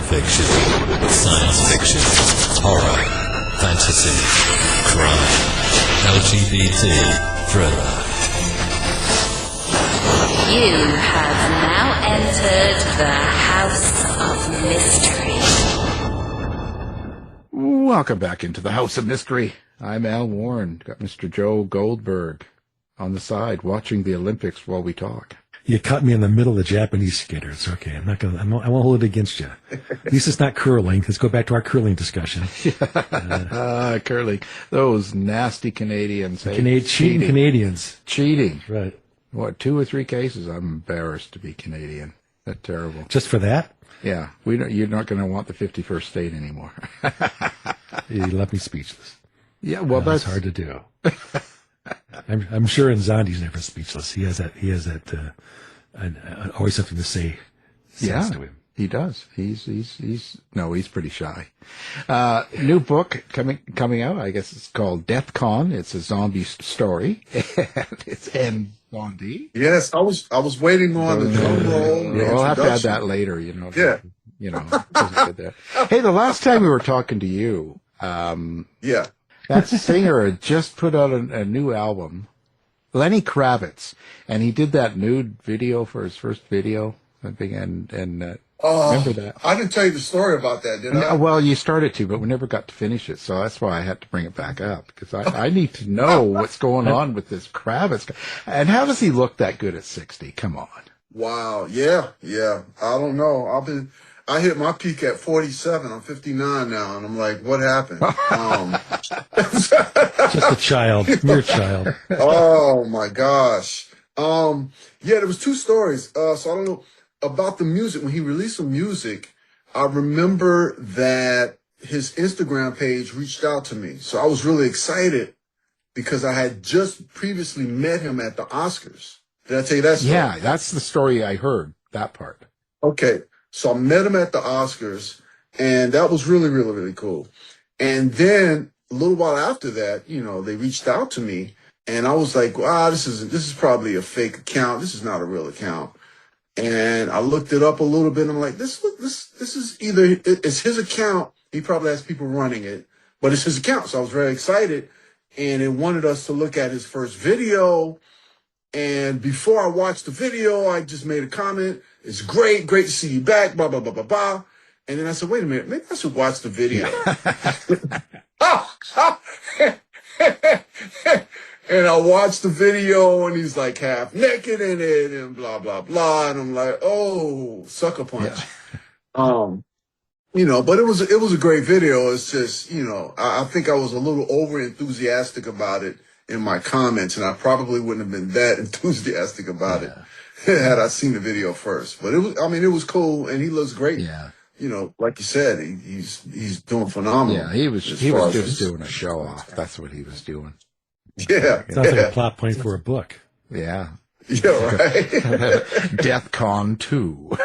fiction, science fiction, horror, fantasy, crime, LGBT, thriller. You have now entered the House of Mystery. Welcome back into the House of Mystery. I'm Al Warren. Got Mr. Joe Goldberg on the side watching the Olympics while we talk. You caught me in the middle of the Japanese skater. It's okay. I won't hold it against you. At least it's not curling. Let's go back to our curling discussion. Curling. Those nasty Canadians. Cheating Canadians. Cheating. Right. What, 2 or 3 cases? I'm embarrassed to be Canadian. That's terrible. Just for that? Yeah. You're not going to want the 51st state anymore. You left me speechless. Yeah, well, that's hard to do. I'm sure Nzondi's never speechless. He has that always something to say. Yeah, to him. He does. He's pretty shy. New book coming out. I guess it's called Death Con. It's a zombie story. It's Nzondi. Yes, I was waiting on the drum roll. We'll have to add that later. Yeah. Hey, the last time we were talking to you, that singer had just put out a new album, Lenny Kravitz, and he did that nude video for his first video. I think, and remember that? I didn't tell you the story about that, did I? Well, you started to, but we never got to finish it, so that's why I had to bring it back up, because I need to know what's going on with this Kravitz guy. And how does he look that good at 60? Come on. Wow. Yeah. I don't know. I hit my peak at 47. I'm 59 now, and I'm like, what happened? Just a child, mere child. Oh my gosh. There was 2 stories. So I don't know about the music. When he released some music, I remember that his Instagram page reached out to me. So I was really excited because I had just previously met him at the Oscars. Did I tell you that story? Yeah, that's the story I heard, that part. Okay. So I met him at the Oscars, and that was really, really, really cool. And then a little while after that, they reached out to me, and I was like, wow, this is probably a fake account. This is not a real account. And I looked it up a little bit, and I'm like, this is either it's his account. He probably has people running it, but it's his account. So I was very excited, and it wanted us to look at his first video. And before I watched the video, I just made a comment. It's great to see you back, blah, blah, blah, blah, blah. And then I said, wait a minute, maybe I should watch the video. And I watched the video, and he's like half naked in it and blah, blah, blah. And I'm like, oh, sucker punch. Yeah. But it was a great video. It's just, I think I was a little over enthusiastic about it in my comments, and I probably wouldn't have been that enthusiastic about it had I seen the video first. But it was cool, and he looks great. Yeah. Like you said, he's doing phenomenal. Yeah, he was just doing a show off. That's what he was doing. Yeah. Sounds like a plot point for a book. Yeah. Yeah, right. Death Con 2.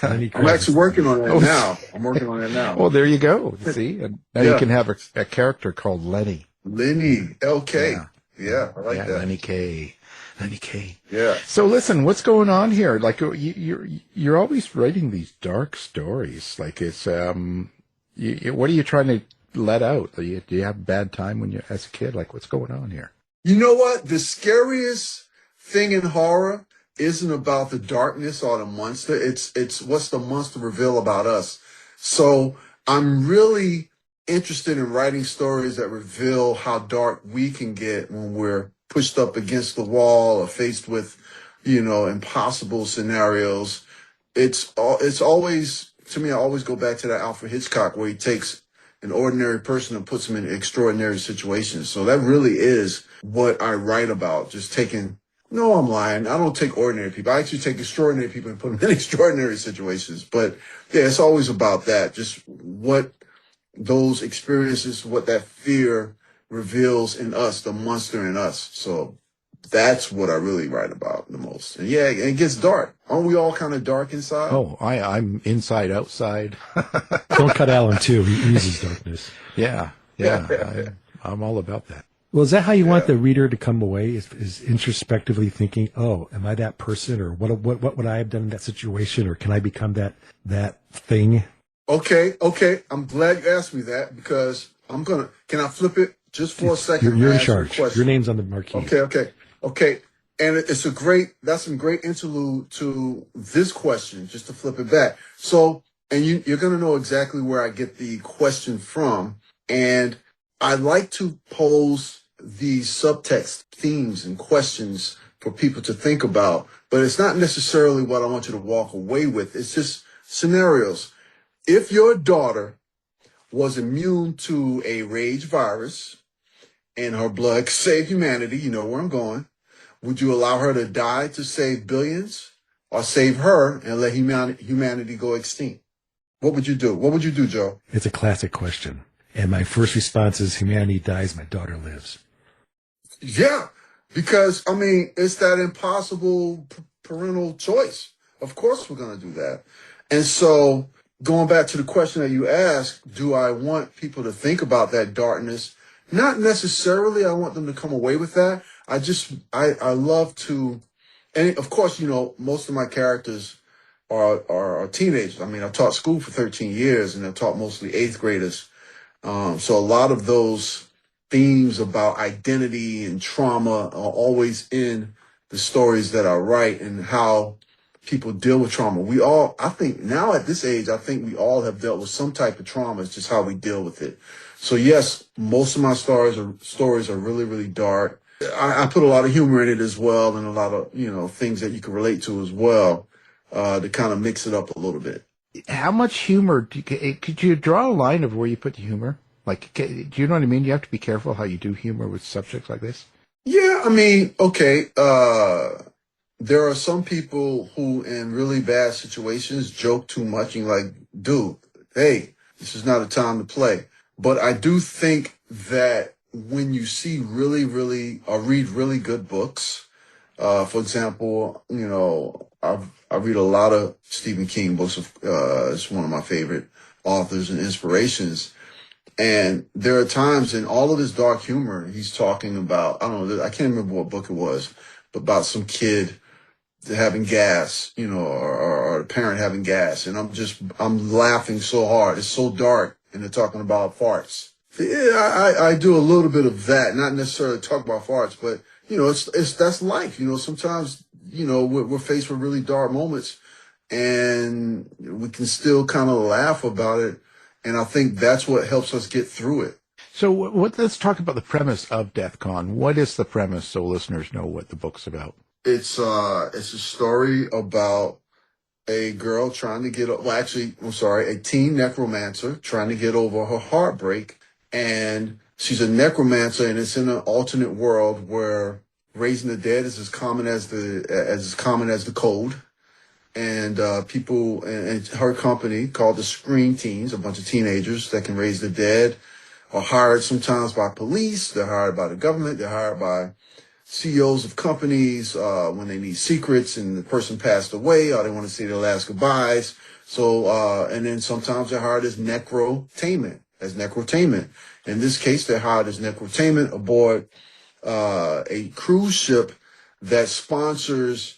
I'm actually working on that now. I'm working on that now. Well, there you go. See? And now you can have a character called Lenny. Lenny, LK. Yeah, I like that. Lenny K. Yeah. So listen, what's going on here? Like you're always writing these dark stories. Like it's what are you trying to let out? Do you have a bad time when as a kid? Like what's going on here? You know what? The scariest thing in horror isn't about the darkness or the monster. It's what's the monster reveal about us. So I'm really interested in writing stories that reveal how dark we can get when we're pushed up against the wall or faced with, impossible scenarios. It's always, to me, I always go back to that Alfred Hitchcock where he takes an ordinary person and puts them in extraordinary situations. So that really is what I write about. No, I'm lying. I don't take ordinary people. I actually take extraordinary people and put them in extraordinary situations. But yeah, it's always about that. Just what those experiences, what that fear reveals in us, the monster in us. So that's what I really write about the most. And yeah, it gets dark. Aren't we all kind of dark inside? Oh, I'm inside, outside. Don't cut Alan too. He uses darkness. Yeah. I'm all about that. Well, is that how you want the reader to come away? Is introspectively thinking, "Oh, am I that person, or what would I have done in that situation, or can I become that thing?" Okay. I'm glad you asked me that, because can I flip it just for a second? You're in charge. Your name's on the marquee. Okay. And that's some great interlude to this question, just to flip it back. So, and you're going to know exactly where I get the question from. And I like to pose these subtext themes and questions for people to think about, but it's not necessarily what I want you to walk away with. It's just scenarios. If your daughter was immune to a rage virus and her blood could save humanity, you know where I'm going, would you allow her to die to save billions, or save her and let humanity go extinct? What would you do? What would you do, Joe? It's a classic question. And my first response is, humanity dies, my daughter lives. Yeah, because, I mean, it's that impossible parental choice. Of course we're going to do that. And so, going back to the question that you asked, do I want people to think about that darkness? Not necessarily. I want them to come away with that. I love to, and of course, you know, most of my characters are teenagers. I mean, I taught school for 13 years, and I taught mostly 8th graders. So a lot of those themes about identity and trauma are always in the stories that I write, and how people deal with trauma. I think now at this age, I think we all have dealt with some type of trauma. It's just how we deal with it. So yes, most of my stories are really, really dark. I put a lot of humor in it as well, and a lot of, you know, things that you can relate to as well, to kind of mix it up a little bit. How much humor could you draw a line of where you put the humor? Like, do you know what I mean? You have to be careful how you do humor with subjects like this. Yeah, I mean, okay. There are some people who, in really bad situations, joke too much, and like, dude, hey, this is not a time to play. But I do think that when you see really, really, or read really good books, for example, you know, I read a lot of Stephen King books. It's one of my favorite authors and inspirations. And there are times in all of this dark humor, he's talking about, I don't know, I can't remember what book it was, but about some kid having gas, you know, or a parent having gas. And I'm laughing so hard. It's so dark. And they're talking about farts. Yeah, I do a little bit of that, not necessarily talk about farts, but, you know, that's life. You know, sometimes, you know, we're faced with really dark moments, and we can still kind of laugh about it. And I think that's what helps us get through it. So let's talk about the premise of Death Con. What is the premise, so listeners know what the book's about? It's a story about a girl trying to a teen necromancer trying to get over her heartbreak. And she's a necromancer, and it's in an alternate world where raising the dead is as common as the code. And people and her company, called the Screen Teens, a bunch of teenagers that can raise the dead, are hired sometimes by police. They're hired by the government. They're hired by CEOs of companies when they need secrets and the person passed away, or they want to say their last goodbyes. So, and then sometimes they're hired as necro-tainment. In this case, they're hired as necro-tainment aboard a cruise ship that sponsors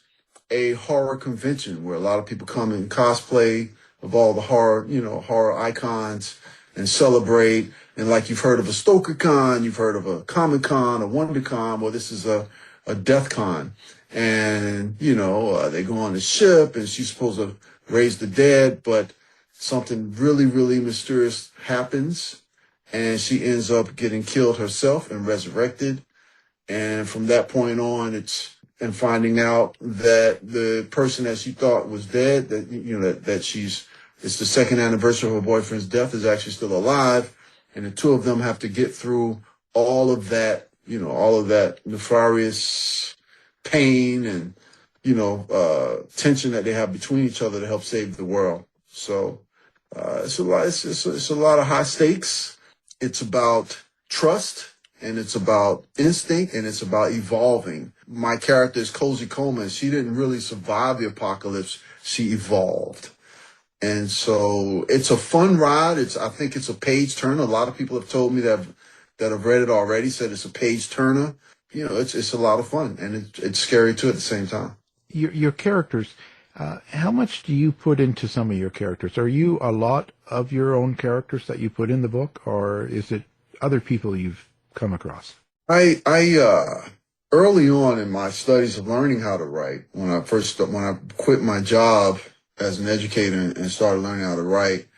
a horror convention where a lot of people come in cosplay of all the horror icons and celebrate. And like you've heard of a StokerCon, you've heard of a Comic-Con, a WonderCon. Well, this is a Death Con. And, you know, they go on the ship, and she's supposed to raise the dead, but something really, really mysterious happens, and she ends up getting killed herself and resurrected. And from that point on, and finding out that the person that she thought was dead, that, you know, it's the second anniversary of her boyfriend's death, is actually still alive. And the two of them have to get through all of that nefarious pain and, you know, tension that they have between each other to help save the world. So, it's a lot of high stakes. It's about trust, and it's about instinct, and it's about evolving. My character is Coleman. She didn't really survive the apocalypse. She evolved. And so it's a fun ride. I think it's a page turner. A lot of people have told me that that have read it already said it's a page turner. You know, it's a lot of fun, and it's scary too at the same time. Your characters, how much do you put into some of your characters? Are you a lot of your own characters that you put in the book, or is it other people you've come across? I early on in my studies of learning how to write, when I quit my job as an educator and started learning how to write,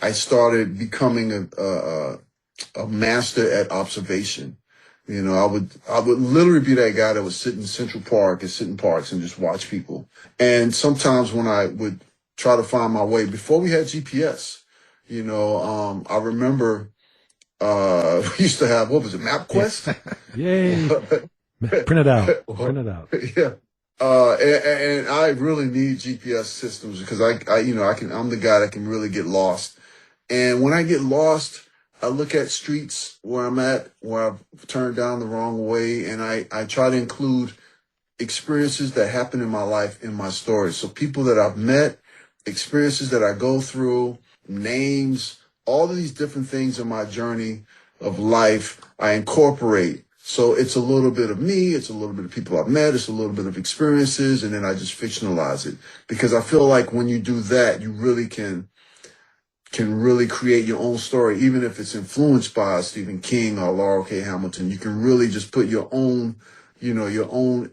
I started becoming a master at observation. You know, I would literally be that guy that would sit in Central Park and sit in parks and just watch people. And sometimes when I would try to find my way, before we had GPS, you know, I remember we used to have, what was it, MapQuest? Yay! Print it out. Print it out. Yeah. And I really need GPS systems because I'm the guy that can really get lost. And when I get lost, I look at streets where I'm at, where I've turned down the wrong way, and I try to include experiences that happen in my life in my story. So people that I've met, experiences that I go through, names, all of these different things in my journey of life, I incorporate. So it's a little bit of me, it's a little bit of people I've met, it's a little bit of experiences, and then I just fictionalize it. Because I feel like when you do that, you really can really create your own story, even if it's influenced by Stephen King or Laurel K. Hamilton. You can really just put your own, little,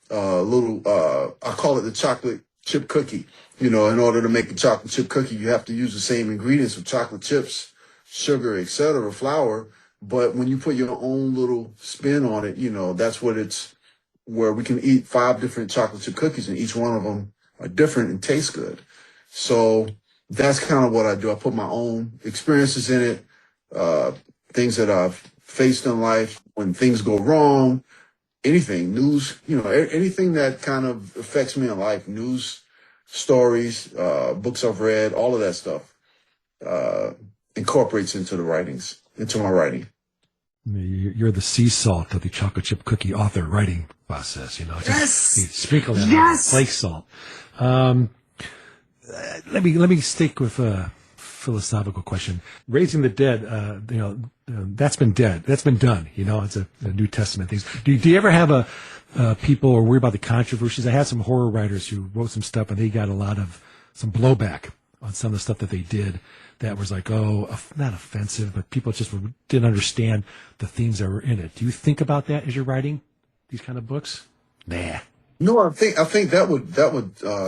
I call it the chocolate chip cookie. You know, in order to make a chocolate chip cookie, you have to use the same ingredients of chocolate chips, sugar, etc., flour. But when you put your own little spin on it, you know, that's where we can eat 5 different chocolate chip cookies and each one of them are different and taste good. So that's kind of what I do. I put my own experiences in it, things that I've faced in life, when things go wrong, anything, news, anything that kind of affects me in life, news, stories, books I've read, all of that stuff incorporates into my writing. You're the sea salt of the chocolate chip cookie author writing process, Yes! Sprinkle that on flake salt. Let me stick with a philosophical question. Raising the dead, that's been dead. That's been done. It's a New Testament thing. Do you ever have people or worry about the controversies? I had some horror writers who wrote some stuff and they got some blowback on some of the stuff that they did that was like, not offensive, but people just didn't understand the themes that were in it. Do you think about that as you're writing these kind of books? Nah. No, I think that would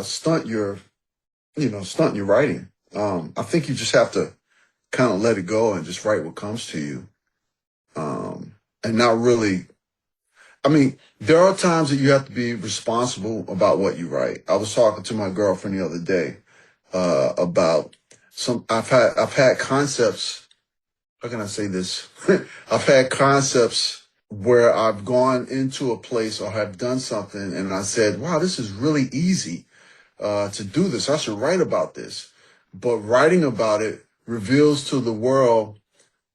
stunt your writing. I think you just have to kind of let it go and just write what comes to you. And not really, there are times that you have to be responsible about what you write. I was talking to my girlfriend the other day, about I've had concepts. How can I say this? I've had concepts where I've gone into a place or have done something and I said, wow, this is really easy to do this. I should write about this. But writing about it reveals to the world,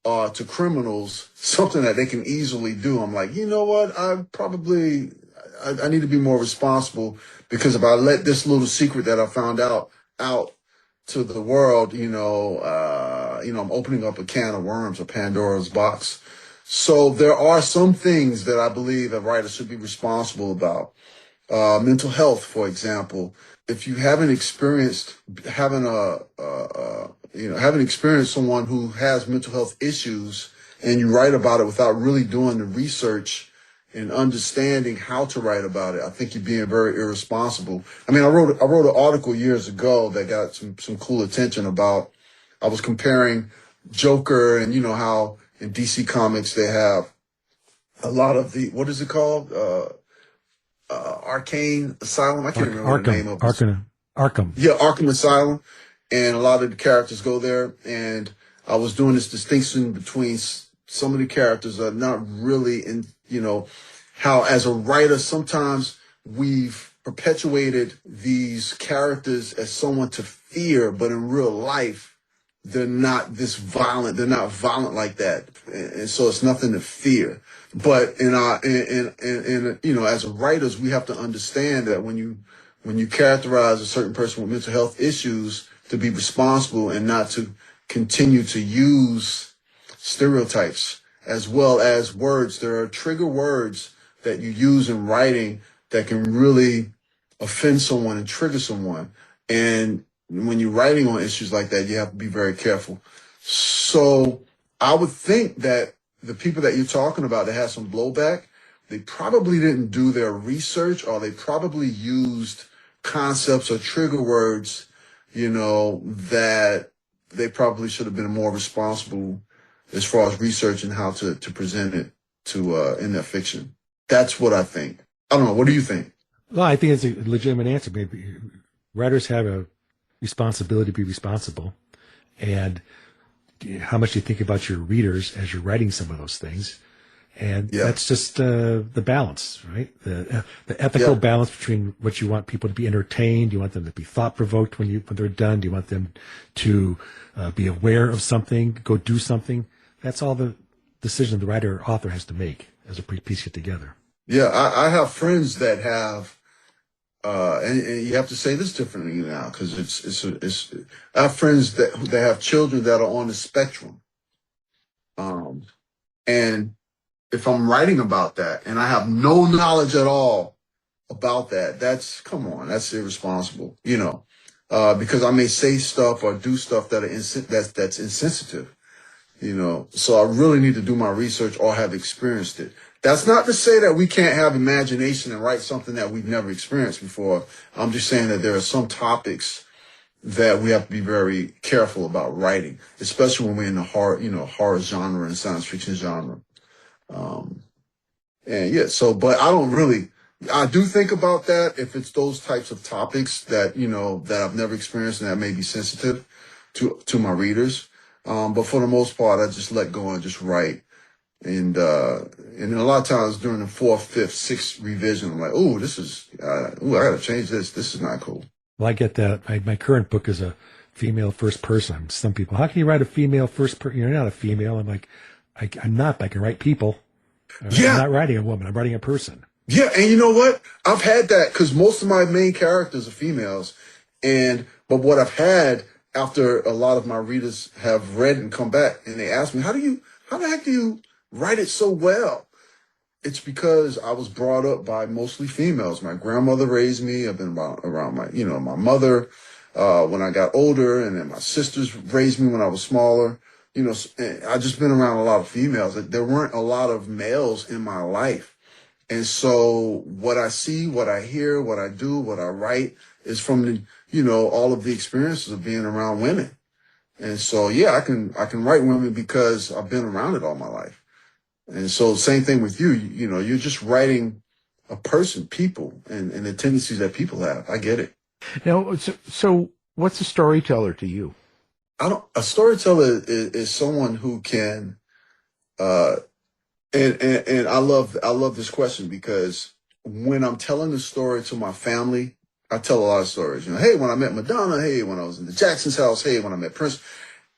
to criminals, something that they can easily do. I'm like, you know what? I need to be more responsible, because if I let this little secret that I found out to the world, I'm opening up a can of worms, or Pandora's box. So there are some things that I believe that writers should be responsible about. Mental health, for example. If you haven't experienced someone who has mental health issues and you write about it without really doing the research and understanding how to write about it, I think you're being very irresponsible. I wrote an article years ago that got some cool attention about, I was comparing Joker and how in DC Comics they have a lot of the, what is it called? Arcane Asylum. I can't remember the name of it. Arkham. Yeah, Arkham Asylum. And a lot of the characters go there. And I was doing this distinction between some of the characters are not really in, how as a writer, sometimes we've perpetuated these characters as someone to fear, but in real life, they're not this violent. They're not violent like that. And so it's nothing to fear. But as writers, we have to understand that when you characterize a certain person with mental health issues, to be responsible and not to continue to use stereotypes as well as words. There are trigger words that you use in writing that can really offend someone and trigger someone. And when you're writing on issues like that, you have to be very careful. So I would think that the people that you're talking about that have some blowback, they probably didn't do their research, or they probably used concepts or trigger words, that they probably should have been more responsible as far as researching how to present it to in their fiction. That's what I think. I don't know. What do you think? Well, I think it's a legitimate answer. Maybe writers have a responsibility to be responsible, and how much you think about your readers as you're writing some of those things. And that's just the balance, right? The ethical balance between what you want people to be entertained. You want them to be thought-provoked when they're done. Do you want them to be aware of something, go do something? That's all the decision the writer or author has to make as a piece get together. Yeah, I have friends that have, and you have to say this differently now, because it's. I have friends that have children that are on the spectrum, and if I'm writing about that and I have no knowledge at all about that, that's irresponsible, because I may say stuff or do stuff that's insensitive, so I really need to do my research or have experienced it. That's not to say that we can't have imagination and write something that we've never experienced before. I'm just saying that there are some topics that we have to be very careful about writing, especially when we're in the horror genre and science fiction genre. But I do think about that if it's those types of topics that, that I've never experienced and that may be sensitive to my readers. But for the most part, I just let go and just write. And a lot of times during the 4th, 5th, 6th revision, I'm like, I gotta change this. This is not cool. Well, I get that. My current book is a female first person. Some people, how can you write a female first person? You're not a female. I'm like, I'm not, but I can write people. I'm not writing a woman. I'm writing a person. Yeah. And you know what? I've had that because most of my main characters are females. But what I've had after a lot of my readers have read and come back and they ask me, how the heck do you write it so well? It's because I was brought up by mostly females. My grandmother raised me. I've been around my mother, when I got older, and then my sisters raised me when I was smaller. I just been around a lot of females. There weren't a lot of males in my life. And so what I see, what I hear, what I do, what I write is from all of the experiences of being around women. And so, I can write women because I've been around it all my life. And so same thing with you, you're just writing a person, people, and the tendencies that people have. I get it. Now, so what's a storyteller to you? A storyteller is someone who can, and I love this question because when I'm telling the story to my family, I tell a lot of stories. Hey, when I met Madonna, hey, when I was in the Jackson's house, hey, when I met Prince,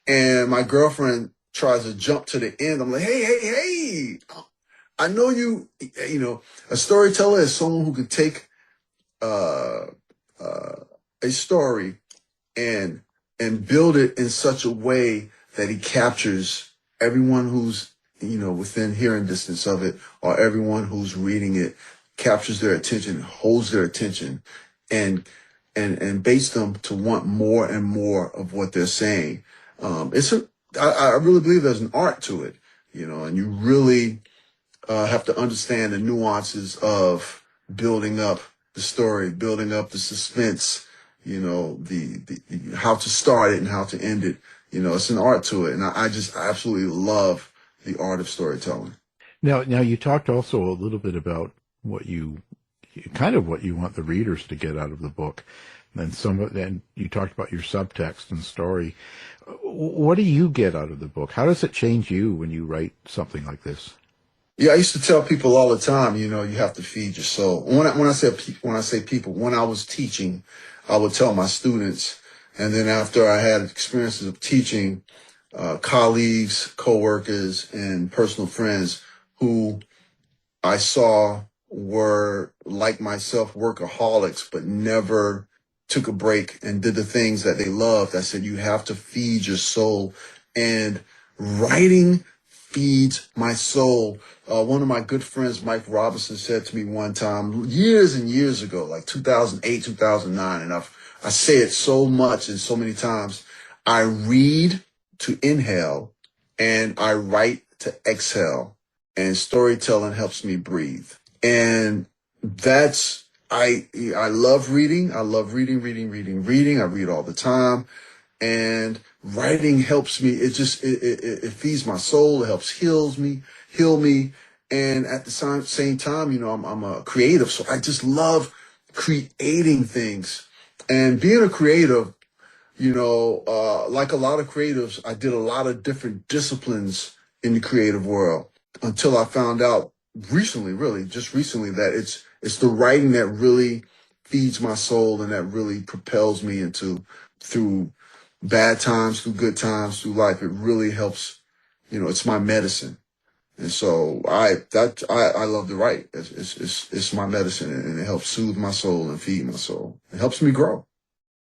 and my girlfriend tries to jump to the end. I'm like, hey, I know a storyteller is someone who can take a story and build it in such a way that he captures everyone who's, within hearing distance of it, or everyone who's reading it, captures their attention, holds their attention, and baits them to want more and more of what they're saying. I really believe there's an art to it, and you really have to understand the nuances of building up the story, building up the suspense, the how to start it and how to end it. It's an art to it. And I absolutely love the art of storytelling. Now you talked also a little bit about what you want the readers to get out of the book. Then you talked about your subtext and story. What do you get out of the book? How does it change you when you write something like this? Yeah, I used to tell people all the time, you have to feed your soul. When I say people, when I was teaching, I would tell my students, and then after I had experiences of teaching, colleagues, coworkers, and personal friends who I saw were like myself, workaholics, but never took a break and did the things that they loved. I said, you have to feed your soul, and writing feeds my soul. One of my good friends, Mike Robinson, said to me one time, years and years ago, like 2008, 2009, and I say it so much and so many times, I read to inhale and I write to exhale, and storytelling helps me breathe. And that's, I love reading. I love reading. I read all the time. And writing helps me. It feeds my soul. It helps heal me. And at the same time, you know, I'm a creative. So I just love creating things. And being a creative, you know, like a lot of creatives, I did a lot of different disciplines in the creative world until I found out just recently, that it's the writing that really feeds my soul and that really propels me through bad times, through good times, through life. It really helps, you know, it's my medicine. And so I love to write. It's my medicine, and it helps soothe my soul and feed my soul. It helps me grow.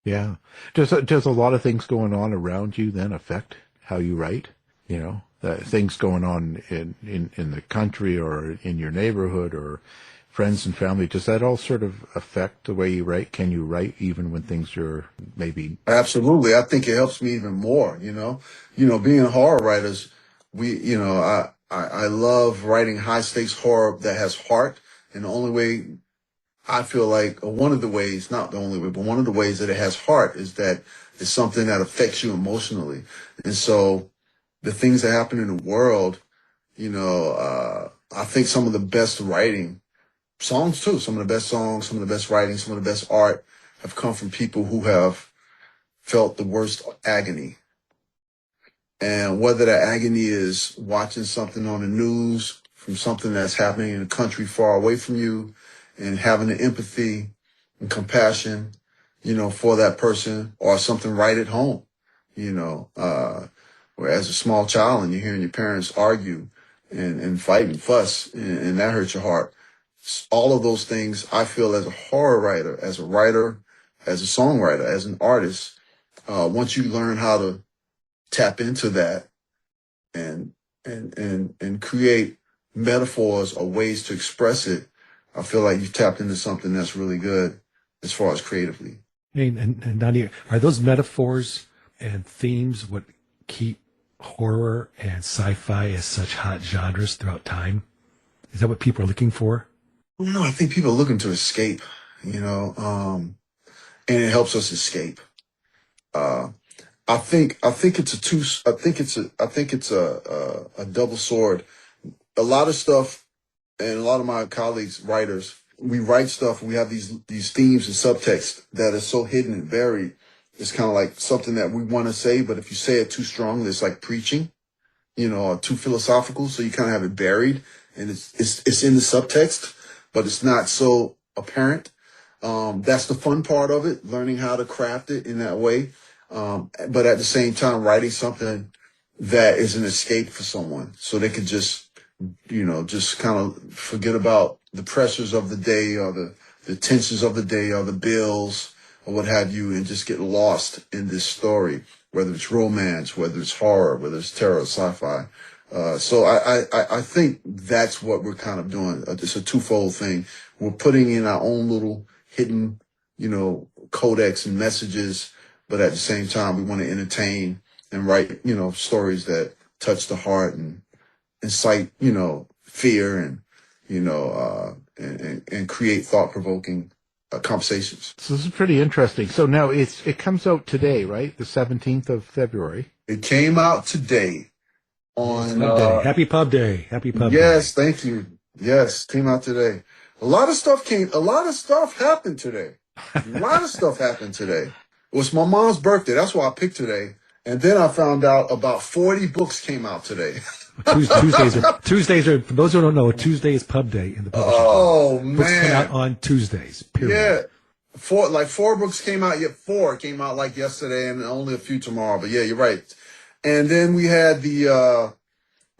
Yeah. Does a lot of things going on around you then affect how you write? You know, things going on in the country or in your neighborhood or friends and family, does that all sort of affect the way you write? Can you write even when things are maybe... Absolutely. I think it helps me even more, you know. You know, being horror writers, I love writing high stakes horror that has heart. And the only way I feel like, or one of the ways, not the only way, but one of the ways that it has heart is that it's something that affects you emotionally. And so the things that happen in the world, you know, I think some of the best writing, songs too, some of the best songs, some of the best writing, some of the best art have come from people who have felt the worst agony. And whether that agony is watching something on the news from something that's happening in a country far away from you and having the empathy and compassion, you know, for that person, or something right at home, you know, where as a small child and you're hearing your parents argue and fight and fuss, and that hurts your heart. All of those things, I feel, as a horror writer, as a songwriter, as an artist, once you learn how to tap into that and create metaphors or ways to express it, I feel like you've tapped into something that's really good as far as creatively. And Nani, are those metaphors and themes what keep horror and sci-fi as such hot genres throughout time? Is that what people are looking for? No, I think people are looking to escape, you know, and it helps us escape. I think it's a double sword. A lot of stuff, and a lot of my colleagues, writers, we write stuff and we have these themes and subtext that are so hidden and buried. It's kind of like something that we want to say, but if you say it too strongly, it's like preaching, you know, or too philosophical. So you kind of have it buried, and it's in the subtext, but it's not so apparent. That's the fun part of it, learning how to craft it in that way. But at the same time, writing something that is an escape for someone, so they can just, you know, just kind of forget about the pressures of the day or the tensions of the day or the bills or what have you, and just get lost in this story, whether it's romance, whether it's horror, whether it's terror, sci-fi. So I think that's what we're kind of doing. It's a twofold thing. We're putting in our own little hidden, you know, codex and messages, but at the same time, we want to entertain and write, you know, stories that touch the heart and incite, you know, fear and, you know, and create thought-provoking conversations. So this is pretty interesting. So now it comes out today, right? The 17th of February. It came out today on Happy Pub Day. Happy Pub Day. Yes, thank you. Yes, came out today. A lot of stuff happened today. It was my mom's birthday. That's why I picked today. And then I found out about 40 books came out today. Tuesdays are, for those who don't know, Tuesday is Pub Day in the publishing. Oh, man. Books come out on Tuesdays, period. Yeah. Four books came out, yet 4 came out like yesterday, and only a few tomorrow. But yeah, you're right. And then we had the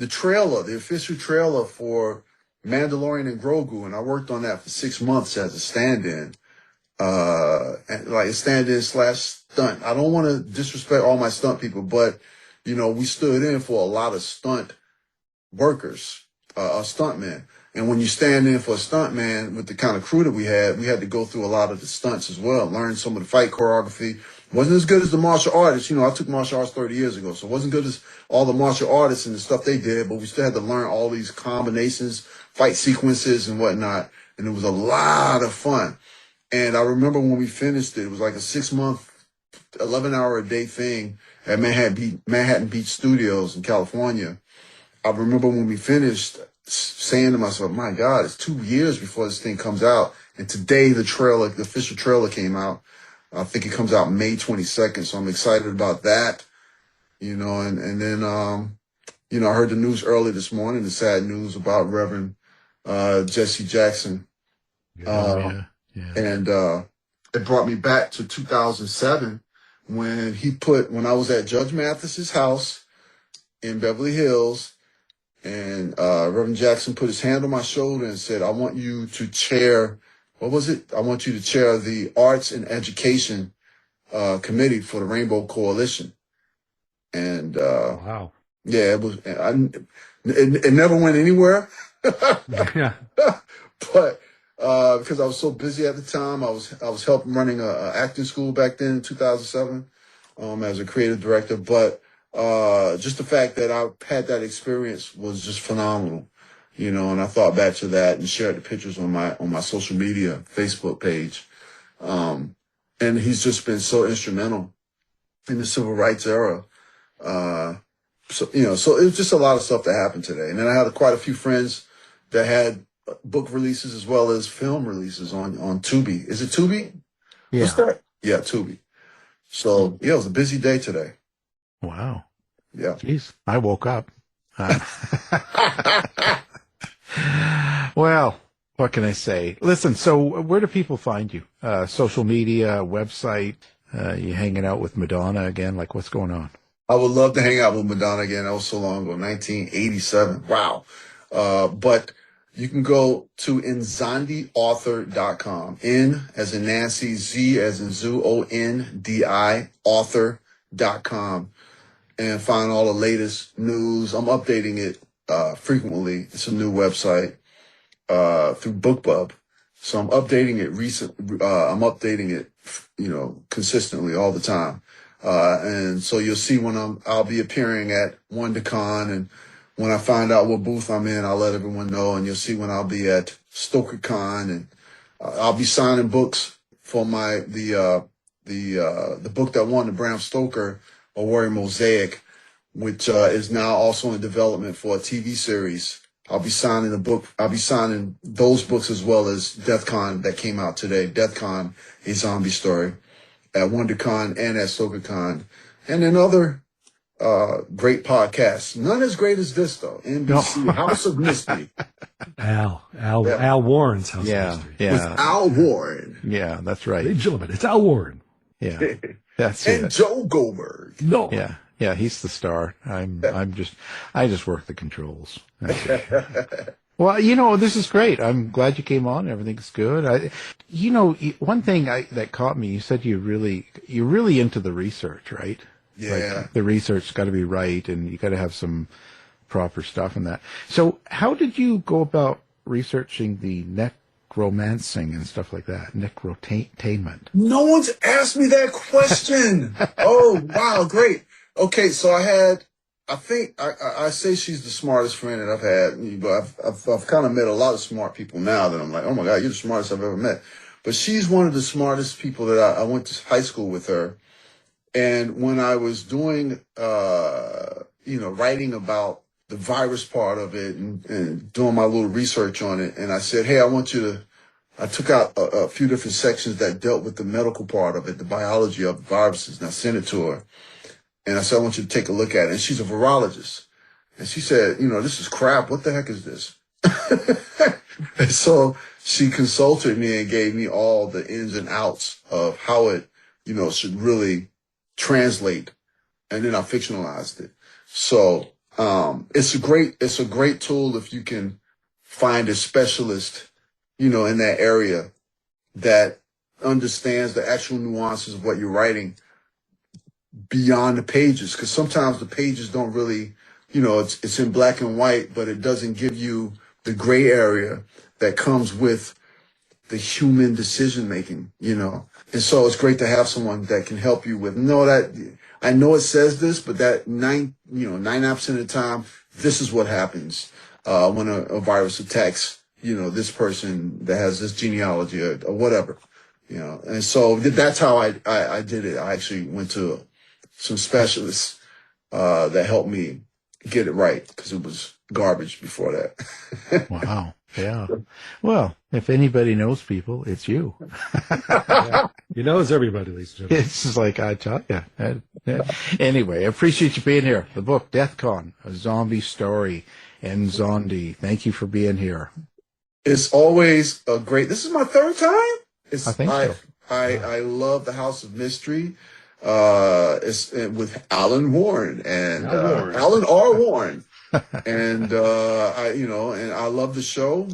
trailer, the official trailer for Mandalorian and Grogu, and I worked on that for 6 months as a stand-in. And like a stand-in / stunt. I don't want to disrespect all my stunt people, but, you know, we stood in for a lot of stunt workers, stuntmen. And when you stand in for a stuntman with the kind of crew that we had to go through a lot of the stunts as well, learn some of the fight choreography. Wasn't as good as the martial artists. You know, I took martial arts 30 years ago, so it wasn't good as all the martial artists and the stuff they did, but we still had to learn all these combinations, fight sequences and whatnot. And it was a lot of fun. And I remember when we finished it, it was like a 6-month, 11-hour-a-day thing at Manhattan Beach Studios in California. I remember when we finished saying to myself, my God, it's 2 years before this thing comes out. And today the official trailer came out. I think it comes out May 22nd. So I'm excited about that, you know, and then, you know, I heard the news early this morning, the sad news about Reverend, Jesse Jackson. And, it brought me back to 2007 when I was at Judge Mathis's house in Beverly Hills. And Reverend Jackson put his hand on my shoulder and said, I want you to chair, what was it? I want you to chair the Arts and Education Committee for the Rainbow Coalition. And wow. Yeah, it was. It never went anywhere. Yeah. But because I was so busy at the time, I was helping running a acting school back then in 2007 as a creative director. But just the fact that I had that experience was just phenomenal, you know. And I thought back to that and shared the pictures on my social media Facebook page. And he's just been so instrumental in the civil rights era. So it was just a lot of stuff that happened today. And then I had quite a few friends that had book releases as well as film releases on Tubi. Is it Tubi? Yeah. What's that? Yeah, Tubi. So yeah, it was a busy day today. Wow. Yeah. Jeez, I woke up. Well, what can I say? Listen, so where do people find you? Social media, website? You hanging out with Madonna again? Like, what's going on? I would love to hang out with Madonna again. That was so long ago, 1987. Wow. But you can go to nzondiauthor.com. N as in Nancy, Z as in Zoo, ONDI, author.com, and find all the latest news. I'm updating it frequently. It's a new website through BookBub. So I'm updating it I'm updating it, consistently all the time. And so you'll see when I'll be appearing at WonderCon, and when I find out what booth I'm in, I'll let everyone know. And you'll see when I'll be at StokerCon, and I'll be signing books for the book that won the Bram Stoker Award, Mosaic, which is now also in development for a TV series. I'll be signing those books as well as DeathCon that came out today. DeathCon, a zombie story, at WonderCon and at StokerCon, and then other great podcasts. None as great as this though. NBC House of Mystery. Al Warren's House of Mystery. Yeah. With Al Warren. Yeah, that's right. Ladies and gentlemen, it's Al Warren. Yeah. That's and it. Joe Goldberg. No. Yeah. Yeah, he's the star. I just work the controls. Well, this is great. I'm glad you came on. Everything's good. One thing that caught me, you said you're really into the research, right? Yeah. Like the research got to be right, and you got to have some proper stuff in that. So how did you go about researching the necromancing and stuff like that? Necro-tainment. No one's asked me that question. Oh, wow. Great. Okay. So I think I say she's the smartest friend that I've had, but I've kind of met a lot of smart people now that I'm like, oh my God, you're the smartest I've ever met. But she's one of the smartest people that I went to high school with her. And when I was doing, writing about the virus part of it and doing my little research on it, and I said, hey, I took out a few different sections that dealt with the medical part of it, the biology of the viruses, and I sent it to her. And I said, I want you to take a look at it. And she's a virologist. And she said, this is crap. What the heck is this? And so she consulted me and gave me all the ins and outs of how it, should really translate. And then I fictionalized it. So, it's a great tool if you can find a specialist, in that area that understands the actual nuances of what you're writing beyond the pages. Because sometimes the pages don't really it's in black and white, but it doesn't give you the gray area that comes with the human decision making, And so it's great to have someone that can help you with, I know it says this, but that 99% of the time, this is what happens when a virus attacks, this person that has this genealogy or whatever, And so that's how I did it. I actually went to some specialists that helped me get it right, because it was garbage before that. Wow. Yeah. Well, if anybody knows people, it's you. Yeah. You know, it's everybody, ladies and gentlemen. It's just like I tell you. Anyway, I appreciate you being here. The book, Death Con, A Zombie Story, and Nzondi. Thank you for being here. It's always a great. This is my third time. I think so. I love the House of Mystery. It's with Alan Warren and Alan R. Warren. And and I love the show.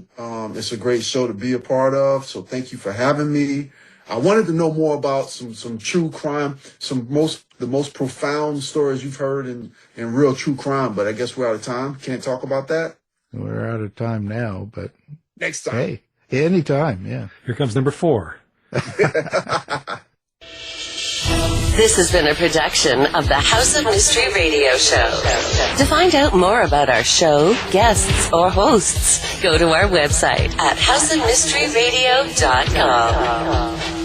It's a great show to be a part of. So thank you for having me. I wanted to know more about some true crime, the most profound stories you've heard in real true crime. But I guess we're out of time. Can't talk about that. We're out of time now, but next time. Hey, anytime. Yeah. Here comes number 4. This has been a production of the House of Mystery Radio Show. To find out more about our show, guests, or hosts, go to our website at houseofmysteryradio.com.